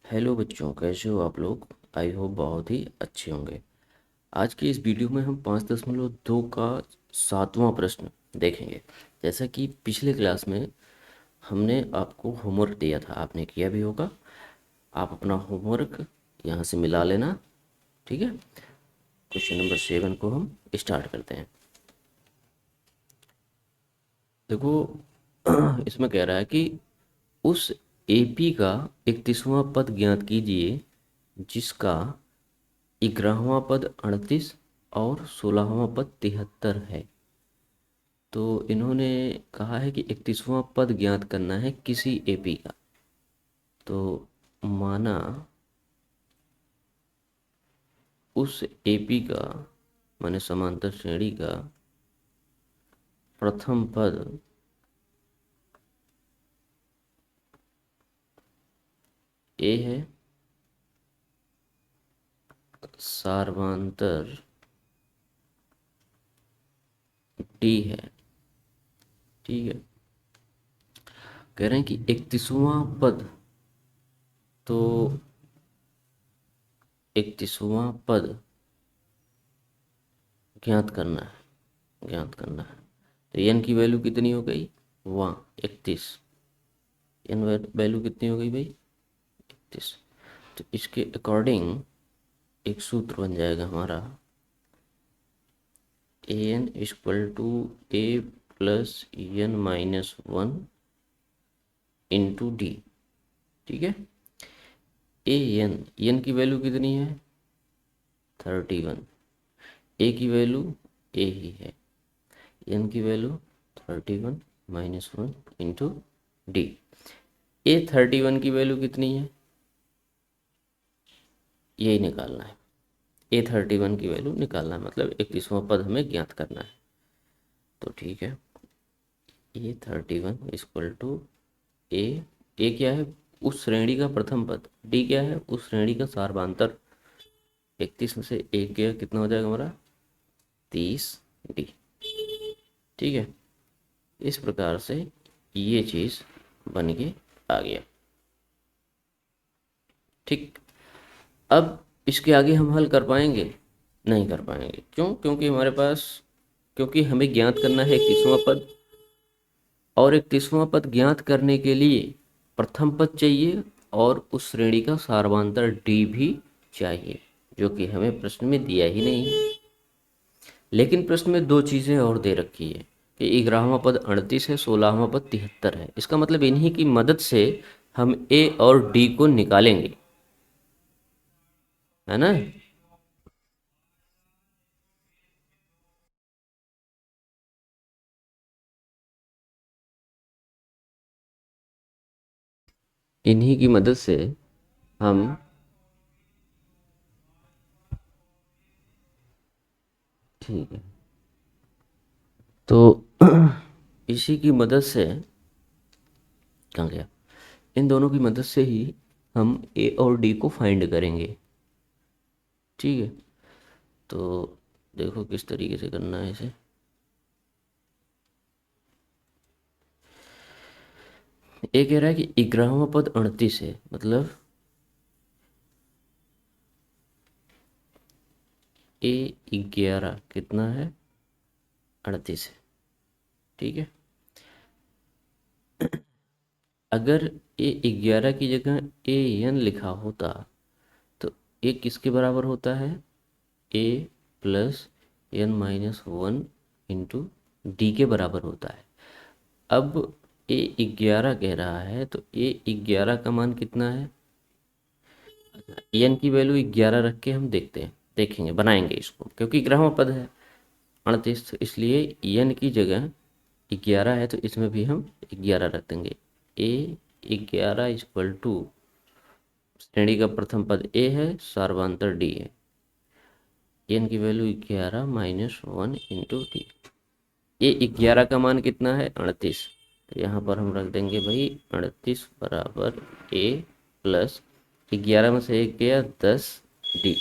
Hello बच्चों, कैसे हो आप लोग। आई होप बहुत ही अच्छे होंगे। आज की इस वीडियो में हम 5.2 का 7वां प्रश्न देखेंगे। जैसा कि पिछले क्लास में हमने आपको होमवर्क दिया था, आपने किया भी होगा। आप अपना होमवर्क यहाँ से मिला लेना। ठीक है। क्वेश्चन नंबर 7 को हम स्टार्ट करते हैं। देखो, इसमें कह रहा है कि उस एपी का 31वां पद ज्ञात कीजिए जिसका 11वां पद 38 और 16वां पद 73 है। तो इन्होंने कहा है कि 31वां पद ज्ञात करना है किसी एपी का। तो माना उस एपी का, माने समांतर श्रेणी का प्रथम पद ए है, सार्वंतर डी है। ठीक है। कह रहे हैं कि 31वां पद, तो 31वां पद ज्ञात करना है। तो एन की वैल्यू कितनी हो गई, वहाँ 31। एन वैल्यू कितनी हो गई भाई, 31। तो इसके अकॉर्डिंग एक सूत्र बन जाएगा हमारा, a n equal to A plus N minus one into d. ठीक है। एन की वैल्यू कितनी है, 31। ए की वैल्यू ए ही है। एन की value 31 minus one into d. A 31 की वैल्यू कितनी है, यही निकालना है। ए 31 की वैल्यू निकालना है, मतलब 31वां पद हमें ज्ञात करना है। तो ठीक है, ए 31 इक्वल टू ए। ए क्या है, उस श्रेणी का प्रथम पद। डी क्या है, उस श्रेणी का सार्वधांतर। 31 में से एक गया, कितना हो जाएगा हमारा, 30 डी। ठीक है। इस प्रकार से ये चीज़ बन के आ गया। ठीक। अब इसके आगे हम हल कर पाएंगे, नहीं कर पाएंगे। क्यों, क्योंकि हमारे पास, क्योंकि हमें ज्ञात करना है 31वां पद, और 31वां पद ज्ञात करने के लिए प्रथम पद चाहिए और उस श्रेणी का सार्वधांतर डी भी चाहिए, जो कि हमें प्रश्न में दिया ही नहीं है। लेकिन प्रश्न में दो चीज़ें और दे रखी है कि 11वां पद 38 है, 16वां पद 73 है। इसका मतलब इन्हीं की मदद से हम ए और डी को निकालेंगे, है ना। इन्हीं की मदद से हम, ठीक है, तो इसी की मदद से, कहाँ गया, इन दोनों की मदद से ही हम ए और डी को फाइंड करेंगे। ठीक है। तो देखो किस तरीके से करना है इसे। ए कह रहा है कि 11वां पद 38 है, मतलब ए 11 कितना है, 38 है। ठीक है। अगर ए 11 की जगह ए एन लिखा होता तो ए किसके बराबर होता है, a plus N minus one into d के बराबर होता है। अब ए 11 कह रहा है, तो ए 11 का मान कितना है, एन की वैल्यू 11 रख के हम देखेंगे, बनाएंगे इसको, क्योंकि 11वां पद है 38, तो इसलिए एन की जगह 11 है, तो इसमें भी हम 11 रख देंगे। ए 11 इक्वल टू, श्रेणी का प्रथम पद ए है, सार्वधांतर डी है। एन की value 11 minus one into d. A 11 का मान कितना है, 38। तो यहाँ पर हम रख देंगे भाई 38 बराबर ए प्लस 11 में से एक गया 10 डी।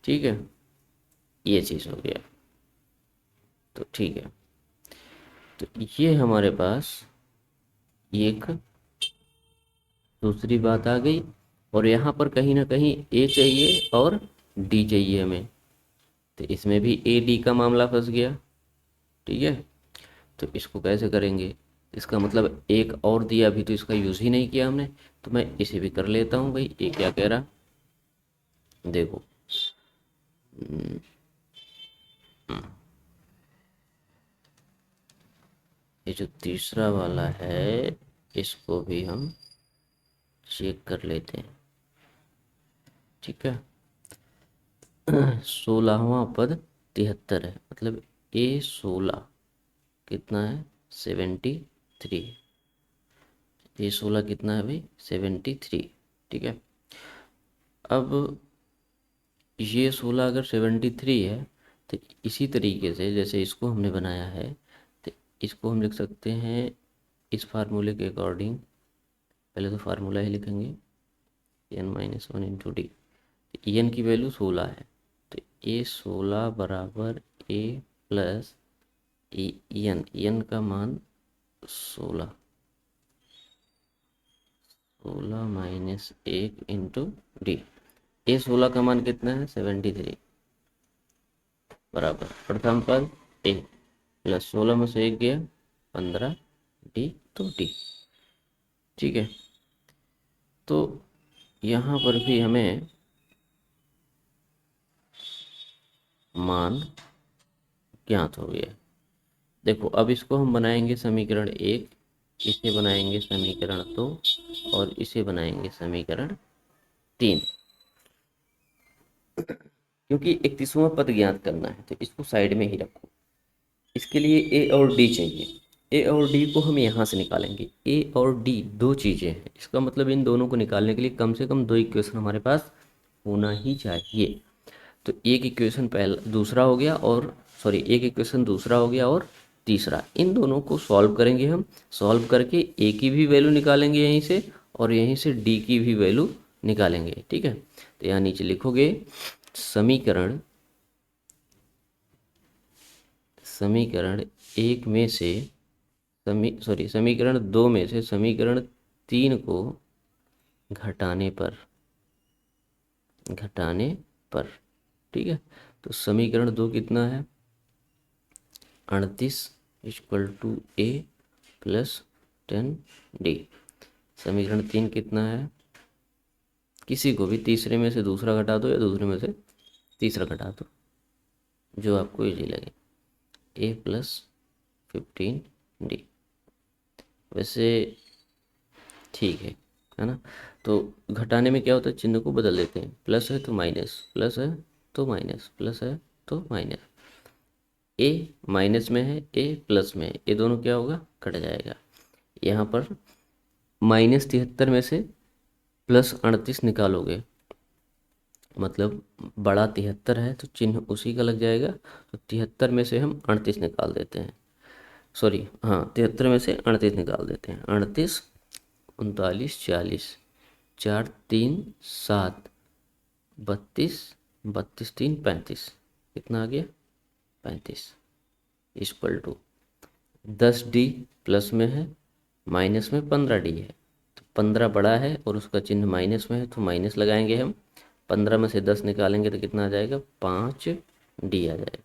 ठीक है, ये चीज़ हो गया। तो ठीक है, तो ये हमारे पास एक दूसरी बात आ गई। और यहाँ पर कहीं ना कहीं ए चाहिए और डी चाहिए हमें, तो इसमें भी ए डी का मामला फंस गया। ठीक है, तो इसको कैसे करेंगे? इसका मतलब एक और दिया, अभी तो इसका यूज़ ही नहीं किया हमने, तो मैं इसे भी कर लेता हूँ भाई। ये क्या कह रहा, देखो, ये जो तीसरा वाला है इसको भी हम चेक कर लेते हैं। ठीक है, 16वां पद 73 है, मतलब A16 कितना है? 73। A16 कितना है भाई? 73। ठीक है, अब ये 16 अगर 73 है, तो इसी तरीके से जैसे इसको हमने बनाया है, तो इसको हम लिख सकते हैं इस फार्मूले के अकॉर्डिंग। पहले तो फार्मूला ही लिखेंगे, n-1 × d। एन की वैल्यू 16 है, तो A16 बराबर A प्लस एन का मान 16, 16 माइनस 1 × d। A16 का मान कितना है? 73 बराबर प्रथम पद ए प्लस 16 में से 1 गया 15 डी, तो डी। ठीक है, तो यहाँ पर भी हमें मान ज्ञात हो गया। देखो, अब इसको हम बनाएंगे समीकरण 1, इसे बनाएंगे समीकरण 2 और इसे बनाएंगे समीकरण 3। क्योंकि 31वां पद ज्ञात करना है, तो इसको साइड में ही रखो। इसके लिए ए और डी चाहिए। ए और डी को हम यहाँ से निकालेंगे। ए और डी दो चीज़ें हैं, इसका मतलब इन दोनों को निकालने के लिए कम से कम दो इक्वेशन हमारे पास होना ही चाहिए। तो एक इक्वेशन पहला दूसरा हो गया, और सॉरी, एक इक्वेशन दूसरा हो गया और तीसरा, इन दोनों को सॉल्व करेंगे हम। सॉल्व करके ए की भी वैल्यू निकालेंगे यहीं से, और यहीं से डी की भी वैल्यू निकालेंगे। ठीक है, तो यहाँ नीचे लिखोगे समीकरण समीकरण एक में से समीकरण 2 में से समीकरण 3 को घटाने पर। ठीक है, तो समीकरण 2 कितना है? 38 = A प्लस 10D। समीकरण 3 कितना है? किसी को भी तीसरे में से दूसरा घटा दो या दूसरे में से तीसरा घटा दो, जो आपको इजी लगे। A plus 15D। वैसे ठीक है ना? तो घटाने में क्या होता है, चिन्ह को बदल देते हैं। प्लस है तो माइनस, प्लस है तो माइनस, प्लस है तो माइनस। ए माइनस में है, ए प्लस में है, ये दोनों क्या होगा? कट जाएगा। यहाँ पर -73 में से +38 निकालोगे, मतलब बड़ा 73 है तो चिन्ह उसी का लग जाएगा। तो 73 में से हम 38 निकाल देते हैं, सॉरी हाँ, 73 में से 38 निकाल देते हैं। 38, 39, 40, 4 3 7, 32, 32 3 35, कितना आ गया? 35 इक्वल टू 10D प्लस में है, माइनस में 15D है। तो 15 बड़ा है और उसका चिन्ह माइनस में है, तो माइनस लगाएंगे हम। 15 में से 10 निकालेंगे तो कितना आ जाएगा? 5D आ जाएगा।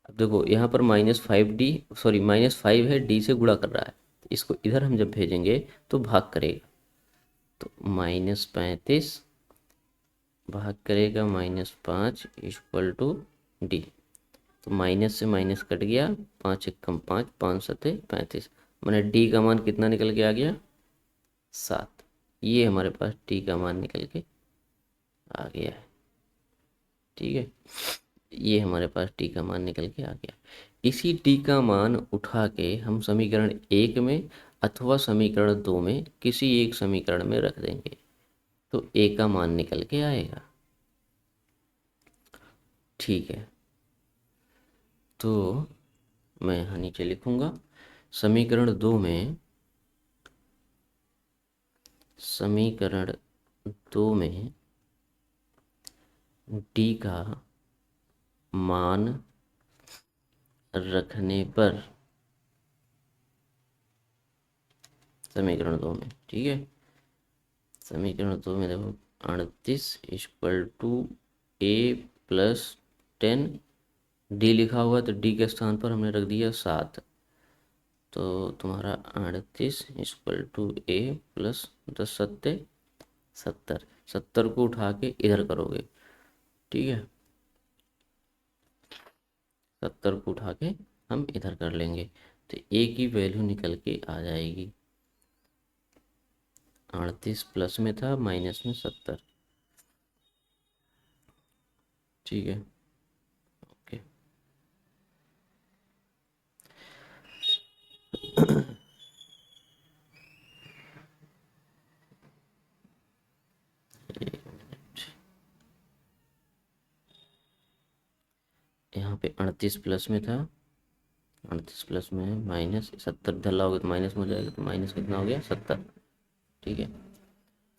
अब देखो, यहाँ पर -5D, सॉरी -5 है, डी से गुणा कर रहा है, तो इसको इधर हम जब भेजेंगे तो भाग करेगा। तो -35 भाग करेगा -5 = D। तो माइनस से माइनस कट गया, 5 एकम 5, 5 सते 35, मैंने डी का मान कितना निकल के आ गया? 7। ये हमारे पास डी का मान निकल के आ गया है। ठीक है, ये हमारे पास डी का मान निकल के आ गया। इसी डी का मान उठा के हम समीकरण 1 में अथवा समीकरण 2 में किसी एक समीकरण में रख देंगे, तो ए का मान निकल के आएगा। ठीक है, तो मैं यहाँ नीचे लिखूँगा समीकरण 2 में डी का मान रखने पर, समीकरण 2 में, ठीक है, समीकरण 2 में देखो 38 equal to A plus 10, D लिखा हुआ तो डी के स्थान पर हमने रख दिया 7। तो तुम्हारा 38 इक्वल टू ए प्लस 10 सत्तर, 70 को उठा के इधर करोगे, ठीक है, 70 को उठा के हम इधर कर लेंगे तो ए की वैल्यू निकल के आ जाएगी। 38 प्लस में था, माइनस में 70, ठीक है, ओके। यहाँ पे 38 प्लस में था, 38 प्लस में है, माइनस 70 इधर लाओगे तो माइनस में हो जाएगा, तो माइनस कितना हो गया 70, ठीक है।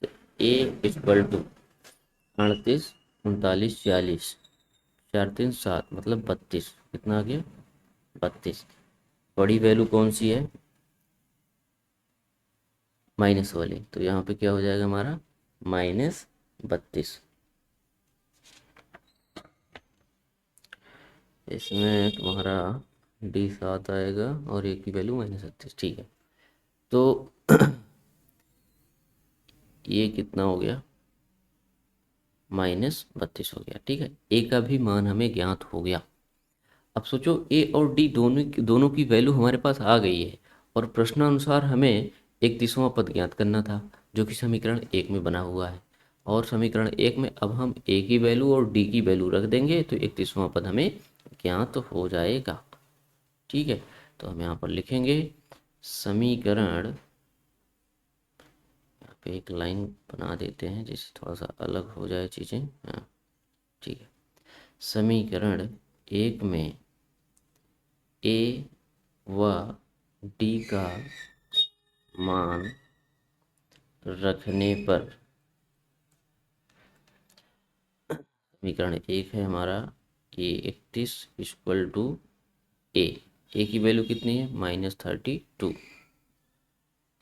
तो ए इक्वल टू 38 39 40, 4 3 7 मतलब 32, कितना आ गया 32। बड़ी वैल्यू कौन सी है, माइनस वाली, तो यहाँ पे क्या हो जाएगा हमारा -32। इसमें तुम्हारा डी 7 आएगा और ए की वैल्यू -32, ठीक है। तो ये कितना हो गया, -32 हो गया, ठीक है। ए का भी मान हमें ज्ञात हो गया। अब सोचो ए और डी दोनों की वैल्यू हमारे पास आ गई है और प्रश्नानुसार हमें 31वां पद ज्ञात करना था जो कि समीकरण 1 में बना हुआ है। और समीकरण 1 में अब हम ए की वैल्यू और डी की वैल्यू रख देंगे तो 31वां पद हमें ज्ञात हो जाएगा, ठीक है। तो हम यहाँ पर लिखेंगे समीकरण, यहाँ पे एक लाइन बना देते हैं जिससे थोड़ा सा अलग हो जाए चीज़ें, हाँ ठीक है। समीकरण 1 में ए व डी का मान रखने पर, समीकरण 1 है हमारा ए 31 इक्वल टू ए, ए की वैल्यू कितनी है -32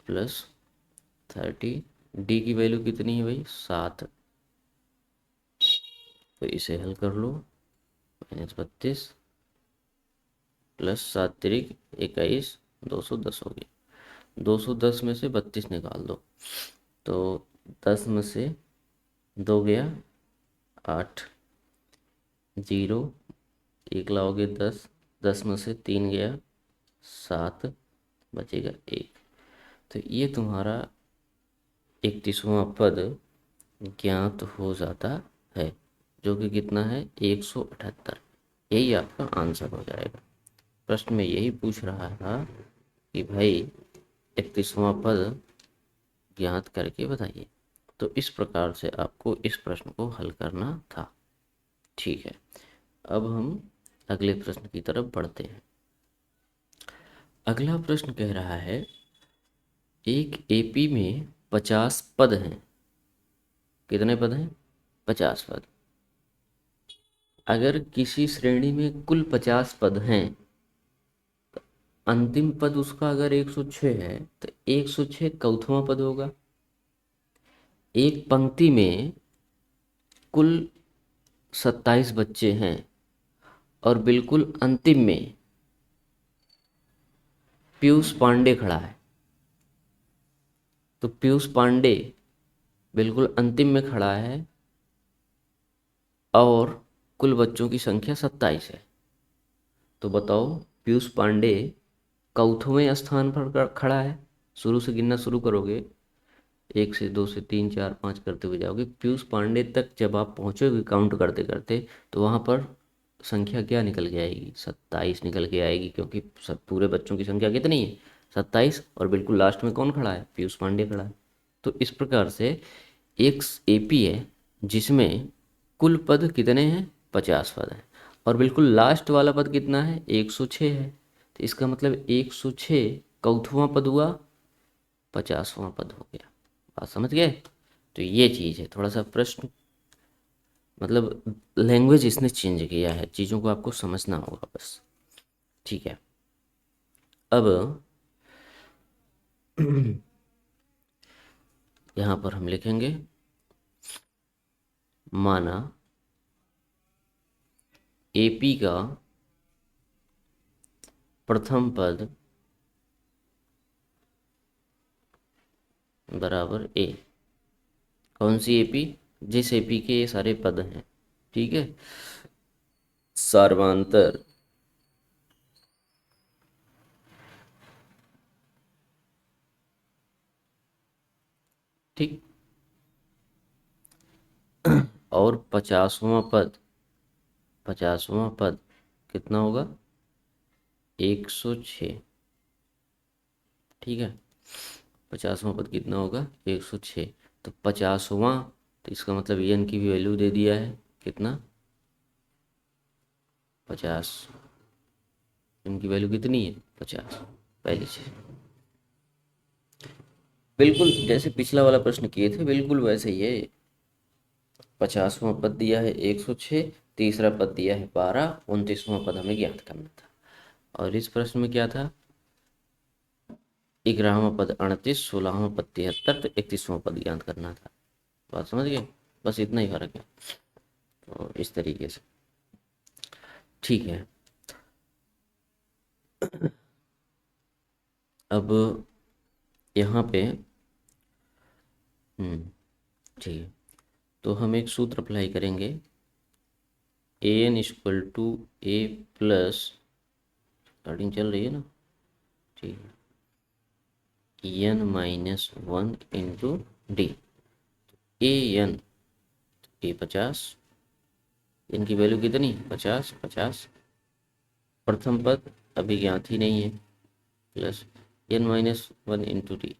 प्लस 30, डी की वैल्यू कितनी है भाई 7, तो इसे हल कर लो, -32 प्लस 7 तिरिक 21, 210 हो गया। 210 में से 32 निकाल दो तो 10 में से 2 गया 8, 0 1 लाओगे 10, 10 में से 3 गया 7, बचेगा 1। तो ये तुम्हारा 31वां पद ज्ञात हो जाता है जो कि कितना है 178। यही आपका आंसर हो जाएगा। प्रश्न में यही पूछ रहा था कि भाई 31वां पद ज्ञात करके बताइए। तो इस प्रकार से आपको इस प्रश्न को हल करना था, ठीक है। अब हम अगले प्रश्न की तरफ बढ़ते हैं। अगला प्रश्न कह रहा है एक एपी में 50 पद हैं। कितने पद हैं 50 पद। अगर किसी श्रेणी में कुल 50 पद हैं, अंतिम पद उसका अगर 106 है तो 106 चौथवां पद होगा। एक पंक्ति में कुल 27 बच्चे हैं और बिल्कुल अंतिम में पीयूष पांडे खड़ा है, तो पीयूष पांडे बिल्कुल अंतिम में खड़ा है और कुल बच्चों की संख्या 27 है। तो बताओ पीयूष पांडे चौथवें स्थान पर खड़ा है। शुरू से गिनना शुरू करोगे, 1 से 2 से 3 4 5 करते हुए जाओगे, पीयूष पांडे तक जब आप पहुंचोगे काउंट करते करते तो वहां पर संख्या क्या निकल के आएगी 27 निकल के आएगी, क्योंकि सब पूरे बच्चों की संख्या कितनी है 27 और बिल्कुल लास्ट में कौन खड़ा है पीयूष पांडे खड़ा है। तो इस प्रकार से एक एपी है जिसमें कुल पद कितने हैं 50 पद हैं और बिल्कुल लास्ट वाला पद कितना है 106 है। तो इसका मतलब 106 चौथवां पद हुआ 50वां पद हो गया। बात समझ गए। तो ये चीज़ है, थोड़ा सा प्रश्न मतलब लैंग्वेज इसने चेंज किया है, चीज़ों को आपको समझना होगा बस, ठीक है। अब यहाँ पर हम लिखेंगे माना एपी का प्रथम पद बराबर ए। कौन सी एपी? जिस एपी के ये सारे पद हैं, ठीक है। सार्वंतर ठीक। और 50वां पद कितना होगा? 106। ठीक है, 50वां पद कितना होगा? 106। तो 50वां, तो इसका मतलब एन की भी वैल्यू दे दिया है। कितना? 50। इनकी वैल्यू कितनी है? 50। पहली चीज, बिल्कुल जैसे पिछला वाला प्रश्न किए थे, बिल्कुल वैसे ही है। 50वां पद दिया है 106, तीसरा पद दिया है 12, 29वां पद हमें ज्ञात करना था। और इस प्रश्न में क्या था? 11वां पद 38, 16वां पद 73, तो 31वां पद ज्ञात करना था। बात समझ गए? बस इतना ही फर्क है। तो इस तरीके से ठीक है। अब यहाँ पे ठीक है, तो हम एक सूत्र अप्लाई करेंगे। A n equal to A plus, starting चल रही है ना, ठीक है, n minus one into d. A n, a 50, इनकी वैल्यू कितनी? 50। 50 प्रथम पद अभी ज्ञात ही नहीं है, plus N minus one into D.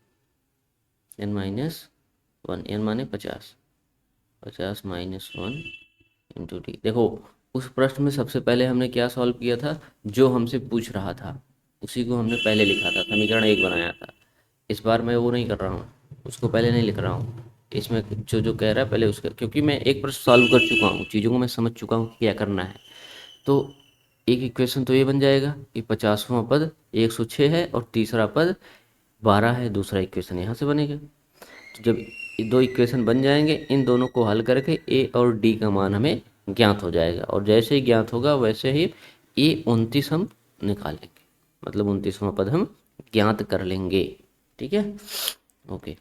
N minus one, N माने 50, 50 माइनस वन इंटू डी। देखो, उस प्रश्न में सबसे पहले हमने क्या सॉल्व किया था? जो हमसे पूछ रहा था उसी को हमने पहले लिखा था, समीकरण एक बनाया था। इस बार मैं वो नहीं कर रहा हूँ, उसको पहले नहीं लिख रहा हूँ। इसमें जो जो कह रहा है पहले उसका, क्योंकि मैं एक प्रश्न सॉल्व कर चुका हूँ, चीज़ों को मैं समझ चुका हूँ क्या करना है। तो एक इक्वेशन तो ये बन जाएगा कि 50वां पद 106 है और तीसरा पद 12 है, दूसरा इक्वेशन यहाँ से बनेगा। तो जब ये दो इक्वेशन बन जाएंगे, इन दोनों को हल करके ए और डी का मान हमें ज्ञात हो जाएगा, और जैसे ही ज्ञात होगा वैसे ही ए 29 हम निकालेंगे, मतलब 29वां पद हम ज्ञात कर लेंगे। ठीक है, ओके।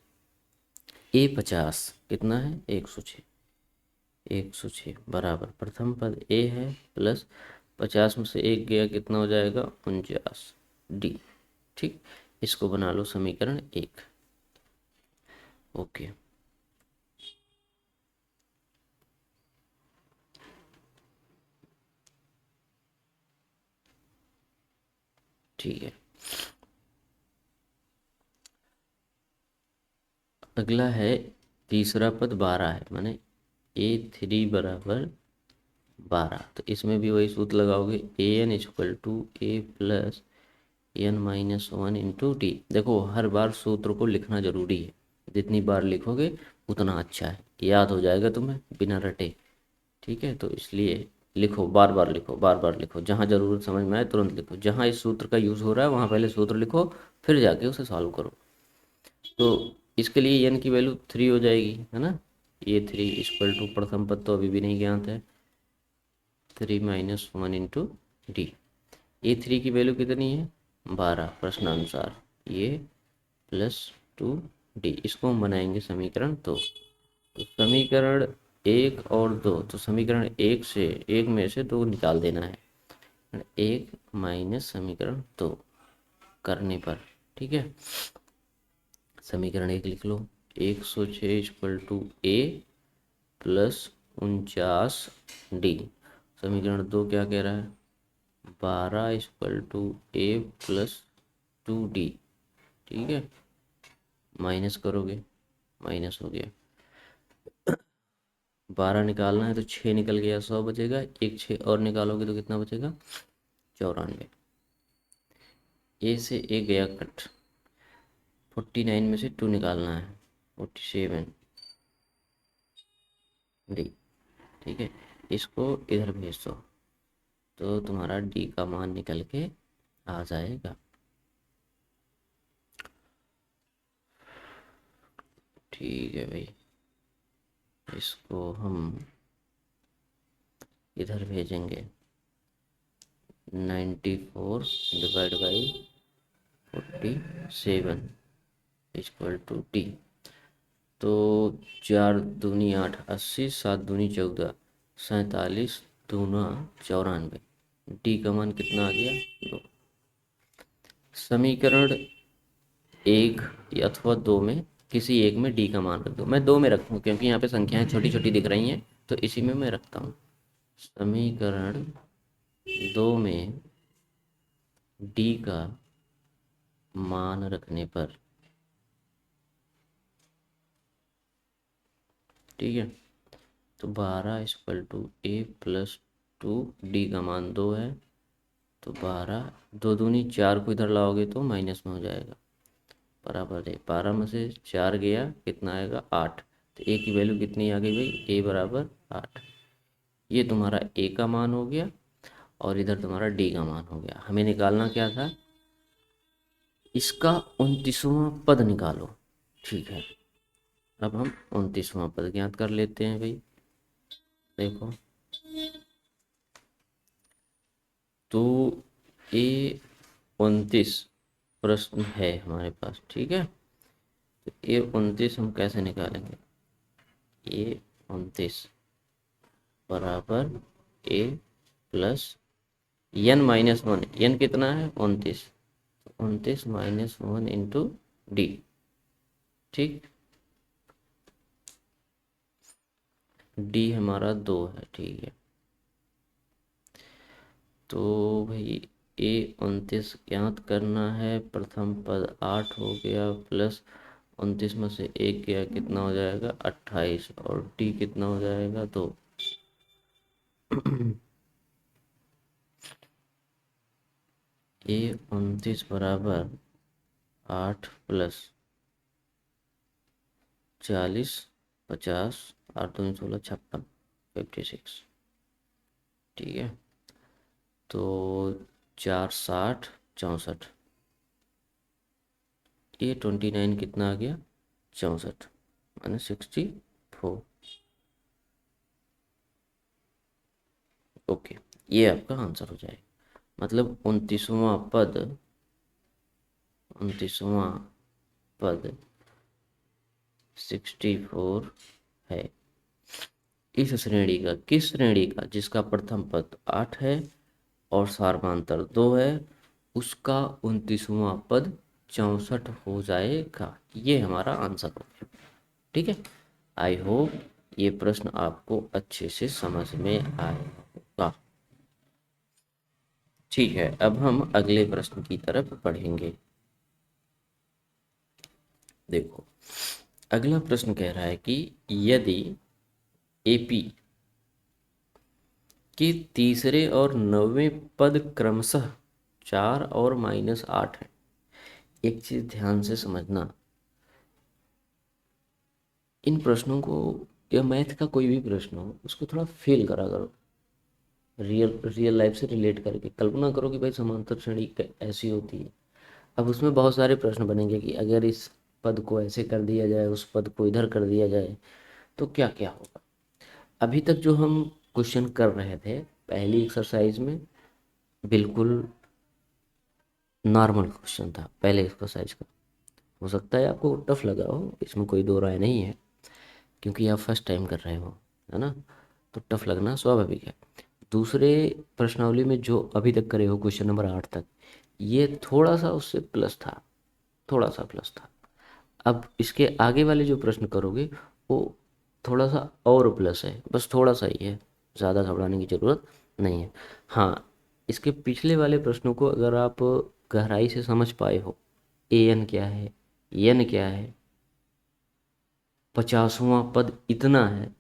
ए 50 कितना है? 106। 106 बराबर प्रथम पद ए है, प्लस 50 में से एक गया, कितना हो जाएगा? 49 डी। ठीक, इसको बना लो समीकरण एक। ओके, ठीक है। अगला है तीसरा पद 12 है, माने A3 बराबर 12। तो इसमें भी वही सूत्र लगाओगे, a n equal to A plus N minus one into d. देखो, हर बार सूत्र को लिखना जरूरी है, जितनी बार लिखोगे उतना अच्छा है, याद हो जाएगा तुम्हें बिना रटे। ठीक है, तो इसलिए लिखो, बार बार लिखो, बार बार लिखो, जहाँ ज़रूरत समझ में आए तुरंत लिखो, जहाँ इस सूत्र का यूज़ हो रहा है वहाँ पहले सूत्र लिखो, फिर जाके उसे सॉल्व करो। तो इसके लिए एन की वैल्यू 3 हो जाएगी, है ना। ये 3 इक्वल टू प्रथम पद तो अभी भी नहीं ज्ञात है, 3 माइनस वन इंटू डी। ए 3 की वैल्यू कितनी है? 12 प्रश्नानुसार, ये प्लस टू डी। इसको हम बनाएंगे समीकरण दो। तो समीकरण एक और दो, तो समीकरण एक से, एक में से दो निकाल देना है, एक माइनस समीकरण दो करने पर। ठीक है, समीकरण एक लिख लो, 106 equal to A plus 49 D. समीकरण दो क्या कह रहा है? 12 equal to A plus 2 D. ठीक है, माइनस करोगे, माइनस हो गया। 12 निकालना है तो 6 निकल गया, 100 बचेगा। एक 6 और निकालोगे तो कितना बचेगा? 94। ए से ए गया कट, 49 में से 2 निकालना है, 47 डी। ठीक है, इसको इधर भेज दो तो तुम्हारा डी का मान निकल के आ जाएगा। ठीक है भाई, इसको हम इधर भेजेंगे। 94 divide by 47 equal to T. तो 4 दूनी 8 80, 7 दूनी 14 47, दूना 94। डी का मान कितना आ गया? 2। समीकरण 1 अथवा 2 में किसी एक में डी का मान रख दो। मैं 2 में रखूँ क्योंकि यहाँ पे संख्याएं छोटी छोटी दिख रही हैं, तो इसी में मैं रखता हूँ। समीकरण 2 में डी का मान रखने पर, ठीक है, तो 12 equal to A plus 2, D का मान 2 है, तो 12, 2 दूनी 4 को इधर लाओगे तो माइनस में हो जाएगा, बराबर है 12 में से 4 गया, कितना आएगा? 8। तो ए की वैल्यू कितनी आ गई भाई? ए बराबर 8। ये तुम्हारा ए का मान हो गया और इधर तुम्हारा डी का मान हो गया। हमें निकालना क्या था? इसका 29वां पद निकालो। ठीक है, अब हम 29वां पद ज्ञात कर लेते हैं भाई। देखो, तो ए 29 प्रश्न है हमारे पास, ठीक है। तो ए 29 हम कैसे निकालेंगे? ए 29 बराबर ए प्लस n-1। n कितना है? 29। 29 - 1 इंटू डी। ठीक, डी हमारा 2 है, ठीक है। तो भाई ए 29 ज्ञात करना है। प्रथम पद 8 हो गया, प्लस 29 में से 1 गया, कितना हो जाएगा? 28। और डी कितना हो जाएगा? 2। ए 29 बराबर 8 प्लस 40, 50, 8 दूनी 16, 56, 56। ठीक है, तो 4 60 64। ये 29 कितना आ गया? 64 माने 64। ओके, ये आपका आंसर हो जाएगा। मतलब 29वां पद 64 है। इस श्रेणी का, किस श्रेणी का? जिसका प्रथम पद 8 है और सार्वधातुक 2 है, उसका 29वां पद 64 हो जाएगा। ये हमारा आंसर हो गया। ठीक है, आई होप ये प्रश्न आपको अच्छे से समझ में आया होगा। ठीक है, अब हम अगले प्रश्न की तरफ बढ़ेंगे। देखो, अगला प्रश्न कह रहा है कि यदि एपी के तीसरे और 9वें पद क्रमशः 4 और -8 है। एक चीज ध्यान से समझना, इन प्रश्नों को, या मैथ का कोई भी प्रश्न हो, उसको थोड़ा फील करा करो, रियल लाइफ से रिलेट करके। कल्पना करो कि भाई समांतर श्रेणी ऐसी होती है। अब उसमें बहुत सारे प्रश्न बनेंगे कि अगर इस पद को ऐसे कर दिया जाए, उस पद को इधर कर दिया जाए, तो क्या क्या होगा। अभी तक जो हम क्वेश्चन कर रहे थे पहली एक्सरसाइज में, बिल्कुल नॉर्मल क्वेश्चन था पहले एक्सरसाइज का। हो सकता है आपको टफ लगा हो, इसमें कोई दो राय नहीं है, क्योंकि आप फर्स्ट टाइम कर रहे हो, है ना, तो टफ लगना स्वाभाविक है। दूसरे प्रश्नावली में जो अभी तक करे हो क्वेश्चन नंबर 8 तक, ये थोड़ा सा उससे प्लस था, थोड़ा सा प्लस था। अब इसके आगे वाले जो प्रश्न करोगे वो थोड़ा सा और प्लस है, बस थोड़ा सा ही है, ज़्यादा घबराने की ज़रूरत नहीं है। हाँ, इसके पिछले वाले प्रश्नों को अगर आप गहराई से समझ पाए हो, ए एन क्या है, एन क्या है, 50वां पद इतना है,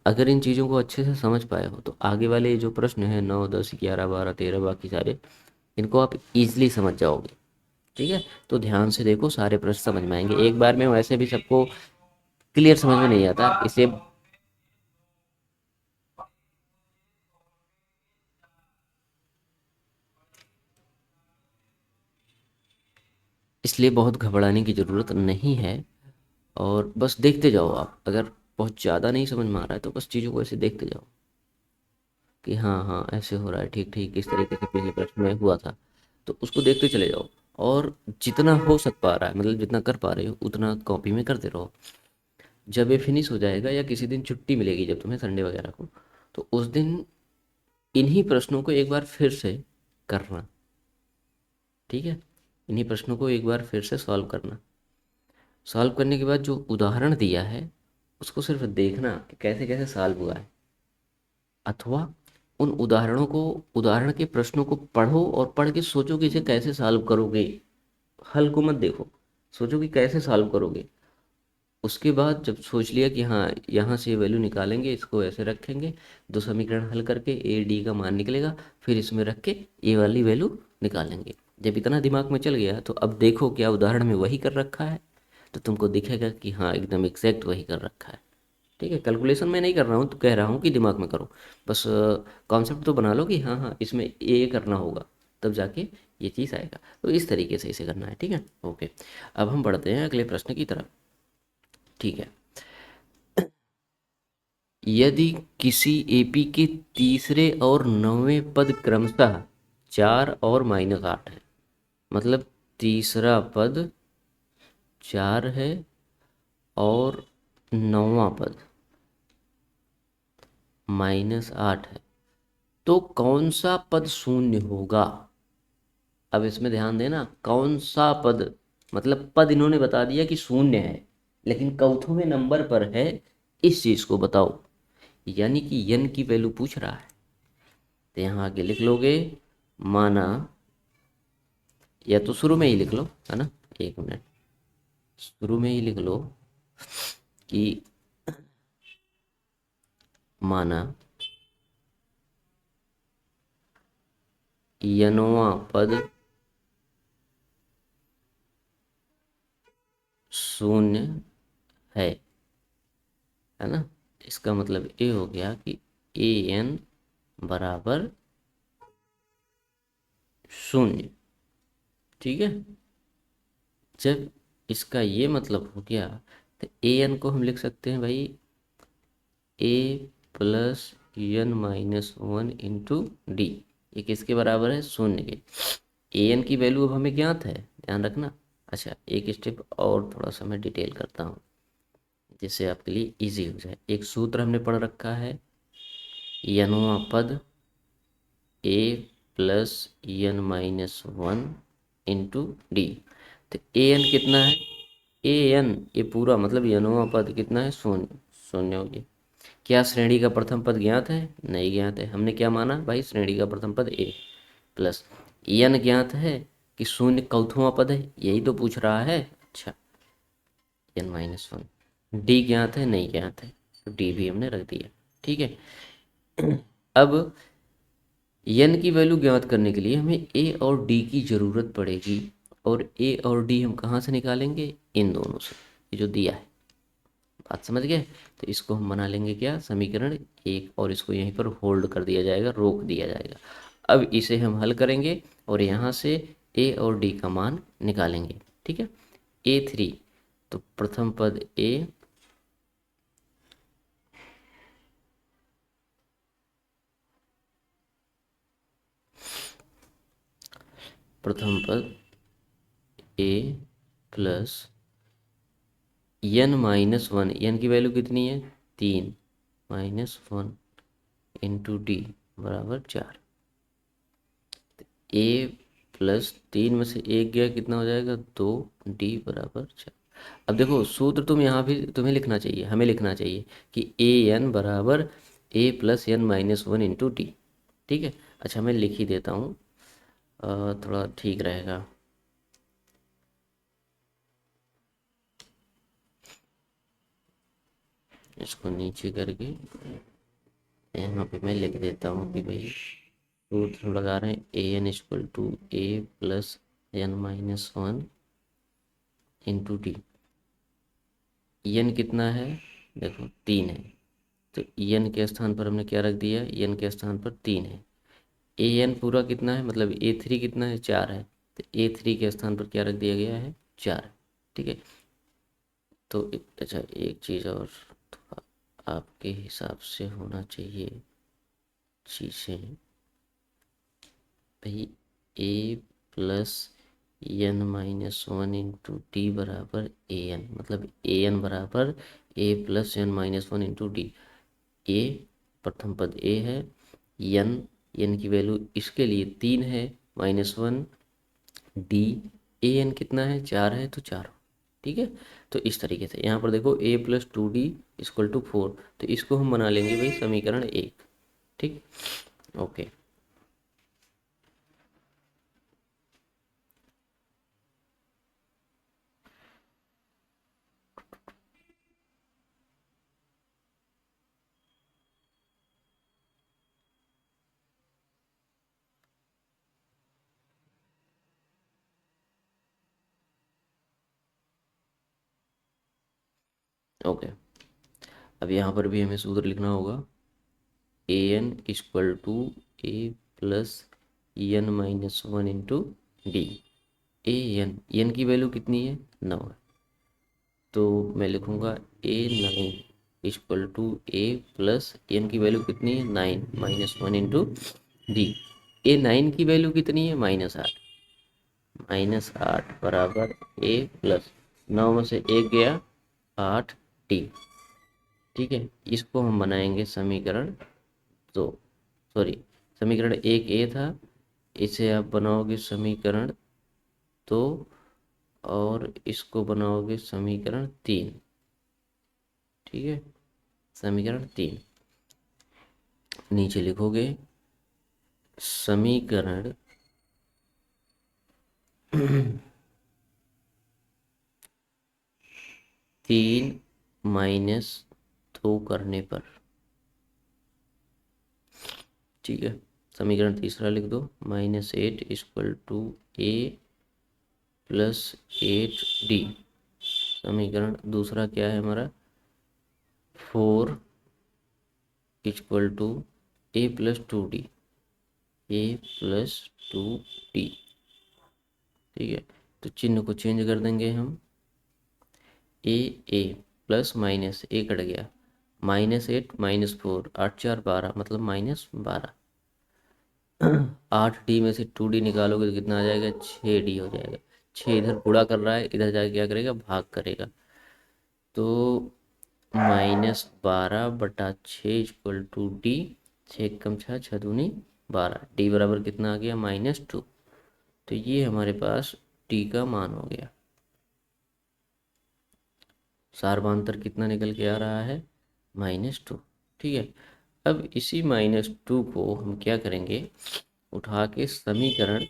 अगर इन चीज़ों को अच्छे से समझ पाए हो तो आगे वाले जो प्रश्न हैं 9 10 11 12 13 बाकी सारे, इनको आप इजीली समझ जाओगे। ठीक है, तो ध्यान से देखो, सारे प्रश्न समझ में आएंगे एक बार में। वैसे भी सबको क्लियर समझ में नहीं आता, इसलिए बहुत घबराने की ज़रूरत नहीं है। और बस देखते जाओ आप। अगर बहुत ज़्यादा नहीं समझ में आ रहा है तो बस चीज़ों को ऐसे देखते जाओ कि हाँ हाँ ऐसे हो रहा है, ठीक ठीक, इस तरीके से पिछले प्रश्न में हुआ था। तो उसको देखते चले जाओ, और जितना हो सक पा रहा है, मतलब जितना कर पा रहे हो उतना कॉपी में करते रहो। जब ये फिनिश हो जाएगा या किसी दिन छुट्टी मिलेगी जब तुम्हें संडे वगैरह को, तो उस दिन इन्हीं प्रश्नों को एक बार फिर से करना। ठीक है, इन्हीं प्रश्नों को एक बार फिर से सॉल्व करना। सॉल्व करने के बाद जो उदाहरण दिया है उसको सिर्फ देखना कि कैसे कैसे सॉल्व हुआ है, अथवा उन उदाहरणों को, उदाहरण के प्रश्नों को पढ़ो और पढ़ के सोचो कि इसे कैसे सॉल्व करोगे। हल को मत देखो, सोचो कि कैसे सॉल्व करोगे। उसके बाद जब सोच लिया कि हाँ यहाँ से वैल्यू निकालेंगे, इसको ऐसे रखेंगे, दो समीकरण हल करके ए डी का मान निकलेगा, फिर इसमें रख के ए वाली वैल्यू निकालेंगे। जब इतना दिमाग में चल गया तो अब देखो क्या उदाहरण में वही कर रखा है, तो तुमको दिखेगा कि हाँ एकदम एग्जैक्ट वही कर रखा है। ठीक है, कैलकुलेशन मैं नहीं कर रहा हूँ, तो कह रहा हूँ कि दिमाग में करो। बस कॉन्सेप्ट तो बना लो कि हाँ हाँ इसमें ये करना होगा, तब जाके ये चीज़ आएगा। तो इस तरीके से इसे करना है। ठीक है, ओके। अब हम बढ़ते हैं अगले प्रश्न की तरफ। ठीक है, यदि किसी एपी के तीसरे और नौवें पद क्रमशः 4 और -8 है, मतलब तीसरा पद 4 है और नौवां पद -8 है, तो कौन सा पद शून्य होगा? अब इसमें ध्यान देना, कौन सा पद, मतलब पद इन्होंने बता दिया कि शून्य है, लेकिन चौथों नंबर पर है, इस चीज को बताओ। यानी कि यन की वैल्यू पूछ रहा है। तो यहाँ आगे लिख लोगे, माना, या तो शुरू में ही लिख लो, है ना, एक मिनट, शुरू में ही लिख लो कि माना यनवा पद शून्य है ना। इसका मतलब ये हो गया कि ए एन बराबर शून्य। ठीक है, जब इसका ये मतलब हो गया, तो ए एन को हम लिख सकते हैं भाई a plus N -1 into D. ये किसके बराबर है? शून्य के। ए एन की वैल्यू अब हमें ज्ञात है, ध्यान रखना। अच्छा, एक स्टेप और थोड़ा सा मैं डिटेल करता हूँ जिससे आपके लिए इजी हो जाए। एक सूत्र हमने पढ़ रखा है, यनवा पद ए प्लस n-1 इंटू डी। तो ए एन कितना है? ए एन, ये पूरा मतलब यनवा पद कितना है? शून्य। शून्य हो गया। क्या श्रेणी का प्रथम पद ज्ञात है? नहीं ज्ञात है। हमने क्या माना भाई? श्रेणी का प्रथम पद ए प्लस एन ज्ञात है कि शून्य चौथवा पद है, यही तो पूछ रहा है। अच्छा, n-1 डी ज्ञात है? नहीं ज्ञात है, तो डी भी हमने रख दिया। ठीक है। अब एन की वैल्यू ज्ञात करने के लिए हमें ए और डी की ज़रूरत पड़ेगी, और ए और डी हम कहाँ से निकालेंगे? इन दोनों से, ये जो दिया है। बात समझ गए? तो इसको हम बना लेंगे क्या? समीकरण एक, और इसको यहीं पर होल्ड कर दिया जाएगा, रोक दिया जाएगा। अब इसे हम हल करेंगे और यहाँ से ए और डी का मान निकालेंगे। ठीक है, A3, तो प्रथम पद ए, प्रथम पद ए प्लस n-1, एन की वैल्यू कितनी है? 3 -1 इंटू डी बराबर 4। ए प्लस 3 में से एक गया, कितना हो जाएगा? 2, डी बराबर 4। अब देखो सूत्र तुम यहाँ भी तुम्हें लिखना चाहिए, हमें लिखना चाहिए कि ए एन बराबर a plus n-1 into d. ठीक है, अच्छा मैं लिख ही देता हूँ, थोड़ा ठीक रहेगा। इसको नीचे करके यहाँ पे मैं लिख देता हूँ कि भाई सूत्र हम लगा रहे हैं a n equal to A plus n-1 into D. N कितना है? देखो 3 है, तो एन के स्थान पर हमने क्या रख दिया? एन के स्थान पर 3 है। ए एन पूरा कितना है, मतलब A3 कितना है? 4 है, तो A3 के स्थान पर क्या रख दिया गया है? 4। ठीक है, तो अच्छा एक चीज़ और, तो आपके हिसाब से होना चाहिए चीज़ें भाई, a plus N minus one into d बराबर ए एन, मतलब ए एन बराबर a plus N minus one into d. A प्रथम पद ए है, एन एन की वैल्यू इसके लिए 3 है, -1, डी ए एन कितना है 4 है तो 4। ठीक है, तो इस तरीके से यहाँ पर देखो ए प्लस 2D इक्वल टू 4, तो इसको हम बना लेंगे भाई समीकरण 1। ठीक, ओके। ओके, अब यहाँ पर भी हमें सूत्र लिखना होगा, a n equal to A plus N minus one into d. A n की वैल्यू कितनी है 9 है, तो मैं लिखूँगा a 9 equal to A plus n की वैल्यू कितनी है 9 -1 इंटू डी। ए 9 की वैल्यू कितनी है -8, -8 बराबर ए प्लस 9 में से एक गया 8 डी। ठीक है, इसको हम बनाएंगे समीकरण 2, सॉरी समीकरण 1 ए था, इसे आप बनाओगे समीकरण 2 और इसको बनाओगे समीकरण 3। ठीक है, समीकरण 3 नीचे लिखोगे समीकरण 3 -2 करने पर। ठीक है, समीकरण तीसरा लिख दो, -8 equal to A plus 8D। समीकरण दूसरा क्या है हमारा, 4 equal to A plus 2D, A plus 2D। ठीक है, तो चिन्ह को चेंज कर देंगे हम, ए प्लस माइनस ए कट गया, -8 -4 8 4 12 मतलब -12। 8D में से 2D निकालोगे तो कितना आ जाएगा 6D हो जाएगा। 6 इधर गुणा कर रहा है, इधर जाके क्या करेगा भाग करेगा, तो -12/6 इक्वल टू डी। 6 कम 6 6 दूनी 12, डी बराबर कितना आ गया -2। तो ये हमारे पास डी का मान हो गया। सार्वधातर कितना निकल के आ रहा है -2। ठीक है, अब इसी -2 को हम क्या करेंगे, उठा के समीकरण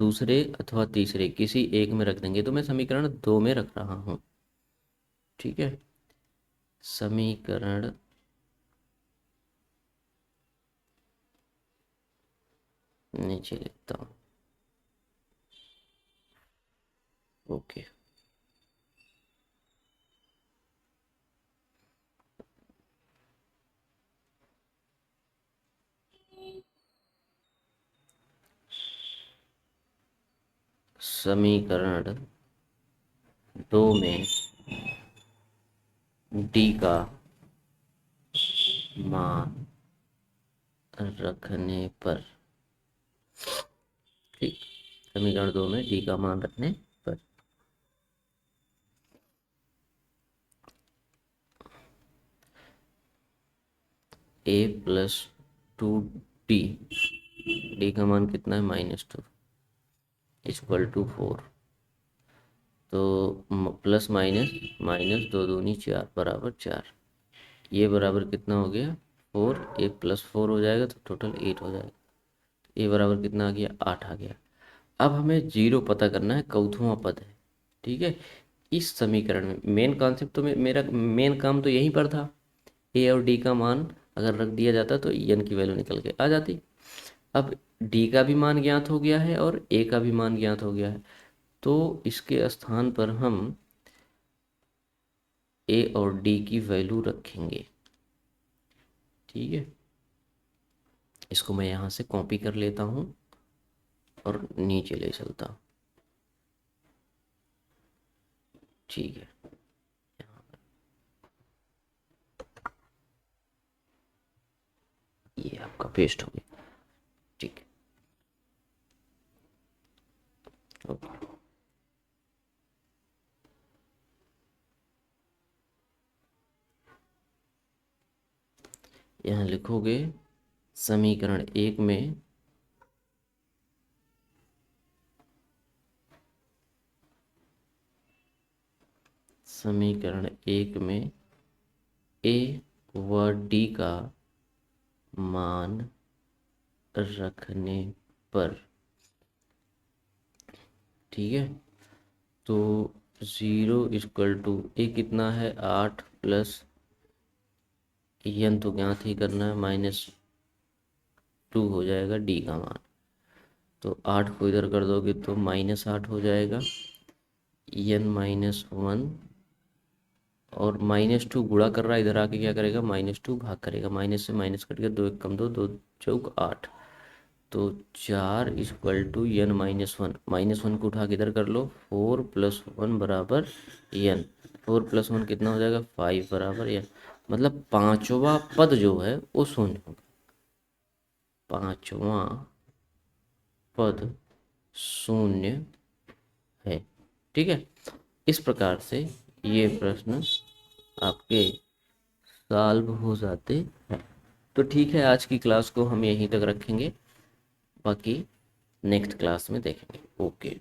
दूसरे अथवा तीसरे किसी एक में रख देंगे, तो मैं समीकरण 2 में रख रहा हूँ। ठीक है, समीकरण नीचे लिखता हूँ, ओके। समीकरण 2 में डी का मान रखने पर, ठीक, समीकरण 2 में डी का मान रखने पर ए प्लस 2D, डी का मान कितना है -2 इक्वल टू 4, तो प्लस माइनस माइनस 2 दूनी 4 बराबर 4। ये बराबर कितना हो गया 4, ए प्लस 4 हो जाएगा तो टोटल 8 हो जाएगा। ए बराबर कितना आ गया 8 आ गया। अब हमें जीरो पता करना है, चौथवा पद है। ठीक है, इस समीकरण में मेन कॉन्सेप्ट तो मेरा मेन काम तो यहीं पर था, ए और डी का मान अगर रख दिया जाता तो एन की वैल्यू निकल के आ जाती। अब डी का भी मान ज्ञात हो गया है और ए का भी मान ज्ञात हो गया है, तो इसके स्थान पर हम ए और डी की वैल्यू रखेंगे। ठीक है, इसको मैं यहाँ से कॉपी कर लेता हूँ और नीचे ले चलता हूँ। ठीक है, ये आपका पेस्ट हो गया। ठीक है, ओके। यहाँ लिखोगे समीकरण एक में समीकरण एक में ए व डी का मान रखने पर, ठीक है, तो 0 = ए कितना है 8 प्लस एन तो ज्ञात ही करना है, -2 हो जाएगा डी का मान। तो 8 को इधर कर दोगे तो -8 हो जाएगा, n-1, और -2 गुणा कर रहा है, इधर आके क्या करेगा -2 भाग करेगा, माइनस से माइनस कट गया, 2 1 कम 2, 2 चौक 8, तो 4 = n-1, -1 को उठा के इधर कर लो, 4 + 1 बराबर n, 4 + 1 कितना हो जाएगा 5 बराबर n, मतलब पांचवा पद जो है वो शून्य होगा, पांचवा पद शून्य है। ठीक है, इस प्रकार से ये प्रश्न आपके सॉल्व हो जाते हैं। तो ठीक है, आज की क्लास को हम यहीं तक रखेंगे, बाकी नेक्स्ट क्लास में देखेंगे। ओके।